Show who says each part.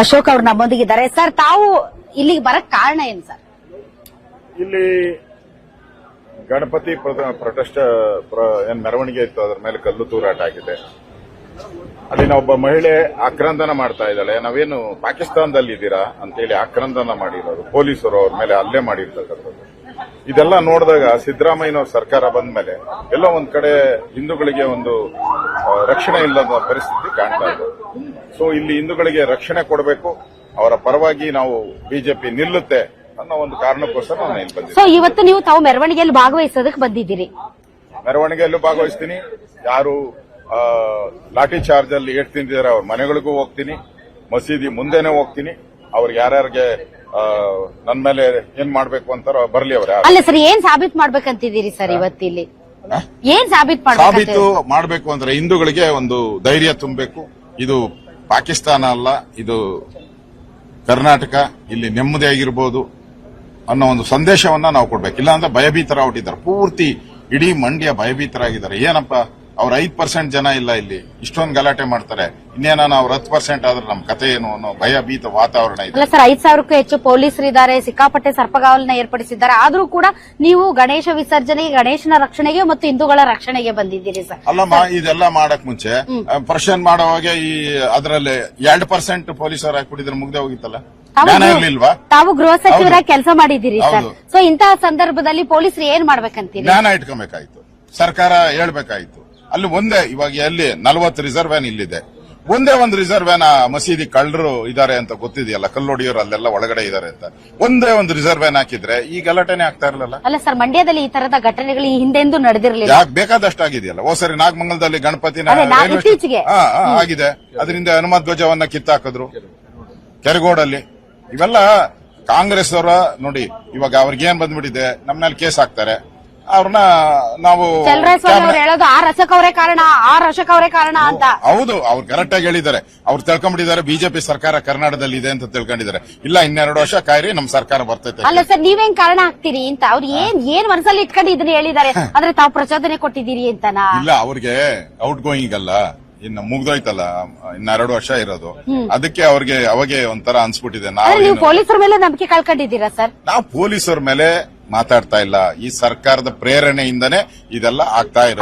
Speaker 1: ಅಶೋಕ್ ಅವ್ರು ನಮ್ಮೊಂದಿಗಿದ್ದಾರೆ. ಸರ್, ತಾವು ಇಲ್ಲಿಗೆ ಬರಕ್ ಕಾರಣ ಏನು ಸರ್?
Speaker 2: ಇಲ್ಲಿ ಗಣಪತಿ ಪ್ರೊಟೆಸ್ಟ್ ಏನ್ ಮೆರವಣಿಗೆ ಇತ್ತು, ಅದರ ಮೇಲೆ ಕಲ್ಲು ತೂರಾಟ ಆಗಿದೆ. ಅಲ್ಲಿನ ಒಬ್ಬ ಮಹಿಳೆ ಆಕ್ರಂದನ ಮಾಡ್ತಾ ಇದ್ದಾಳೆ. ನಾವೇನು ಪಾಕಿಸ್ತಾನದಲ್ಲಿ ಇದ್ದೀರಾ ಅಂತೇಳಿ ಆಕ್ರಂದನ ಮಾಡಿರೋದು, ಪೊಲೀಸರು ಅವ್ರ ಮೇಲೆ ಹಲ್ಲೆ ಮಾಡಿರ್ತಕ್ಕಂಥದ್ದು. ಇದೆಲ್ಲ ನೋಡಿದಾಗ ಸಿದ್ದರಾಮಯ್ಯನವ್ರ ಸರ್ಕಾರ ಬಂದ ಮೇಲೆ ಎಲ್ಲೋ ಒಂದ್ ಕಡೆ ಹಿಂದೂಗಳಿಗೆ ಒಂದು ರಕ್ಷಣೆ ಇಲ್ಲದ ಪರಿಸ್ಥಿತಿ ಕಾಣ್ತಾ ಇದೆ. ಸೊ ಇಲ್ಲಿ ಹಿಂದೂಗಳಿಗೆ ರಕ್ಷಣೆ ಕೊಡಬೇಕು, ಅವರ ಪರವಾಗಿ ನಾವು ಬಿಜೆಪಿ ನಿಲ್ಲುತ್ತೆ ಅನ್ನೋ ಒಂದು ಕಾರಣಕ್ಕೋಸ್ಕರ ನಾನು ಇಲ್ಲಿ ಬಂದಿದ್ದೀನಿ.
Speaker 1: ಸೊ ಇವತ್ತು ನೀವು ತಾವು ಮೆರವಣಿಗೆಯಲ್ಲಿ ಭಾಗವಹಿಸೋದಕ್ಕೆ ಬಂದಿದ್ದೀರಿ?
Speaker 2: ಮೆರವಣಿಗೆಯಲ್ಲೂ ಭಾಗವಹಿಸ್ತೀನಿ. ಯಾರು ಲಾಠಿ ಚಾರ್ಜ್ ಅಲ್ಲಿ ಏಟ್ ತಿಂದಿದ್ದಾರೆ ಅವ್ರ ಮನೆಗಳಿಗೂ ಹೋಗ್ತೀನಿ, ಮಸೀದಿ ಮುಂದೆನೆ ಹೋಗ್ತೀನಿ. ಅವ್ರಿಗೆ ಯಾರ್ಯಾರಿಗೆ ನನ್ನ ಮೇಲೆ ಏನ್ ಮಾಡ್ಬೇಕು ಅಂತಾರೋ ಬರ್ಲಿ ಅವ್ರ.
Speaker 1: ಅಲ್ಲ ಸರ್, ಏನ್ ಸಾಬೀತ್ ಮಾಡ್ಬೇಕಂತಿದ್ದೀರಿ ಸರ್ ಇವತ್ತಿಲ್ಲಿ? ಏನ್ ಸಾಬೀತು
Speaker 2: ಮಾಡಬೇಕು ಅಂದ್ರೆ ಹಿಂದೂಗಳಿಗೆ ಒಂದು ಧೈರ್ಯ ತುಂಬಬೇಕು. ಇದು ಪಾಕಿಸ್ತಾನ ಅಲ್ಲ, ಇದು ಕರ್ನಾಟಕ, ಇಲ್ಲಿ ನೆಮ್ಮದಿಯಾಗಿರ್ಬೋದು ಅನ್ನೋ ಒಂದು ಸಂದೇಶವನ್ನ ನಾವು ಕೊಡ್ಬೇಕು. ಇಲ್ಲಾಂದ್ರೆ ಭಯಭೀತರಾಗ್ಬಿಟ್ಟಿದ್ದಾರೆ, ಪೂರ್ತಿ ಇಡೀ ಮಂಡ್ಯ ಭಯಭೀತರಾಗಿದ್ದಾರೆ. ಏನಪ್ಪ ಅವ್ರ 5% ಜನ ಇಲ್ಲ ಇಲ್ಲಿ, ಇಷ್ಟೊಂದು ಗಲಾಟೆ ಮಾಡ್ತಾರೆ, ಇನ್ನೇನ ಅವ್ರ 10% ಆದ್ರೆ ನಮ್ ಕತೆ ಏನು ಅನ್ನೋ ಭಯಭೀತ ವಾತಾವರಣ ಇದೆ.
Speaker 1: ಅಲ್ಲ ಸರ್, 5,000ಕ್ಕೂ ಹೆಚ್ಚು ಪೊಲೀಸರಿದ್ದಾರೆ, ಸಿಕ್ಕಾಪಟ್ಟೆ ಸರ್ಪಗಾವಲನ್ನ ಏರ್ಪಡಿಸಿದ್ದಾರೆ. ಆದ್ರೂ ಕೂಡ ನೀವು ಗಣೇಶ ವಿಸರ್ಜನೆಗೆ, ಗಣೇಶನ ರಕ್ಷಣೆಗೆ ಮತ್ತು ಹಿಂದೂಗಳ ರಕ್ಷಣೆಗೆ ಬಂದಿದ್ದೀರಿ ಸರ್.
Speaker 2: ಅಲ್ಲಮ್ಮ, ಇದೆಲ್ಲ ಮಾಡಕ್ ಮುಂಚೆ ಪ್ರಶ್ನೆ ಮಾಡೋವಾಗ ಈ ಅದರಲ್ಲಿ 2% ಪೊಲೀಸರು ಹಾಕ್ಬಿಟ್ಟಿದ್ರೆ ಮುಗ್ದೆ ಹೋಗಿತ್ತಲ್ಲ, ಇರ್ಲಿಲ್ವಾ?
Speaker 1: ತಾವು ಗೃಹ ಸಚಿವರಾಗಿ ಕೆಲಸ ಮಾಡಿದ್ದೀರಿ ಸರ್. ಸೊ ಇಂತಹ ಸಂದರ್ಭದಲ್ಲಿ ಪೊಲೀಸರು ಏನ್ ಮಾಡ್ಬೇಕಂತೀರಿ?
Speaker 2: ಜ್ಞಾನ ಇಟ್ಕೊಬೇಕಾಯ್ತು, ಸರ್ಕಾರ ಹೇಳ್ಬೇಕಾಯ್ತು. ಅಲ್ಲಿ ಒಂದೇ, ಇವಾಗ ಎಲ್ಲಿ 40 ರಿಸರ್ವ್ ವ್ಯಾನ್ ಇಲ್ಲಿದೆ, ಒಂದೇ ಒಂದು ರಿಸರ್ವ್ ವ್ಯಾನ್ ಮಸೀದಿ ಕಳ್ಳರು ಇದಾರೆ ಅಂತ ಗೊತ್ತಿದೆಯಲ್ಲ, ಕಲ್ಲೊಡಿಯೋರು ಅಲ್ಲೆಲ್ಲ ಒಳಗಡೆ ಇದಾರೆ ಅಂತ ಒಂದೇ ಒಂದು ರಿಸರ್ವ್ ವ್ಯಾನ್ ಹಾಕಿದ್ರೆ ಈ ಗಲಾಟೆನೆ ಆಗ್ತಾ ಇರಲಿಲ್ಲ.
Speaker 1: ಅಲ್ಲ ಸರ್, ಮಂಡ್ಯದಲ್ಲಿ ಈ ತರದ ಘಟನೆಗಳು ಈ ಹಿಂದೆಂದೂ ನಡೆದಿರಲಿಲ್ಲ.
Speaker 2: ಯಾಕೆ ಬೇಕಾದಷ್ಟು ಆಗಿದೆಯಲ್ಲ. ಹೋಸರಿ ನಾಗಮಂಗಲದಲ್ಲಿ ಗಣಪತಿನ
Speaker 1: ಇತ್ತೀಚೆಗೆ
Speaker 2: ಆಗಿದೆ, ಅದರಿಂದ ಹನುಮ ಧ್ವಜವನ್ನ ಕಿತ್ತಾಕಿದ್ರು ಕೆರಗೋಡಲ್ಲಿ. ಇವೆಲ್ಲ ಕಾಂಗ್ರೆಸ್ ಅವರ ನೋಡಿ, ಇವಾಗ ಅವ್ರಿಗೇನ್ ಬಂದ್ಬಿಟ್ಟಿದೆ, ನಮ್ಮ ಮೇಲೆ ಕೇಸ್ ಹಾಕ್ತಾರೆ. ಅವ್ರನ್ನ ನಾವು
Speaker 1: ಹೇಳೋದು ಆ ರಸಕ್ ಅವರೇ ಕಾರಣ, ಆ ರಸಕ್ ಅವರೇ ಕಾರಣ ಅಂತ.
Speaker 2: ಹೌದು, ಅವ್ರು ಕರೆಕ್ಟ್ ಆಗಿ ಹೇಳಿದ್ದಾರೆ. ಅವ್ರು ತಿಳ್ಕೊಂಡ್ಬಿಟ್ಟಿದ್ದಾರೆ ಬಿಜೆಪಿ ಸರ್ಕಾರ ಕರ್ನಾಟಕದಲ್ಲಿ ಇದೆ ಅಂತ ತಿಳ್ಕೊಂಡಿದ್ದಾರೆ. ಇಲ್ಲ, 2 ವರ್ಷ ಕಾಯ್ರಿ, ನಮ್ ಸರ್ಕಾರ ಬರ್ತೈತೆ.
Speaker 1: ಅಲ್ಲ ಸರ್, ನೀವೇನ್ ಕಾರಣ ಆಗ್ತೀರಿ ಅಂತ ಅವ್ರು ಏನ್ ಮನಸ್ಸಲ್ಲಿ ಇಟ್ಕೊಂಡು ಇದನ್ನ ಹೇಳಿದ್ದಾರೆ ಅಂದ್ರೆ ತಾವು ಪ್ರಚೋದನೆ ಕೊಟ್ಟಿದ್ದೀರಿ ಅಂತನಾ?
Speaker 2: ಇಲ್ಲ, ಅವ್ರಿಗೆ ಔಟ್ ಗೋಯಿಂಗ್ ಅಲ್ಲ, ಇನ್ನು ಮುಗ್ದೋಯ್ತಲ್ಲ, 2 ವರ್ಷ ಇರೋದು, ಅದಕ್ಕೆ ಅವ್ರಿಗೆ ಅವಾಗೆ ಒಂಥರ ಅನ್ಸ್ಬಿಟ್ಟಿದೆ.
Speaker 1: ನೀವು ಪೊಲೀಸರ ಮೇಲೆ ನಂಬಿಕೆ ಕಳ್ಕೊಂಡಿದ್ದೀರಾ ಸರ್?
Speaker 2: ನಾವು ಪೊಲೀಸರ ಮೇಲೆ ಮಾತಾಡ್ತಾ ಇಲ್ಲ, ಈ ಸರ್ಕಾರದ ಪ್ರೇರಣೆಯಿಂದನೇ ಇದೆಲ್ಲ ಆಗ್ತಾ ಇರೋದು.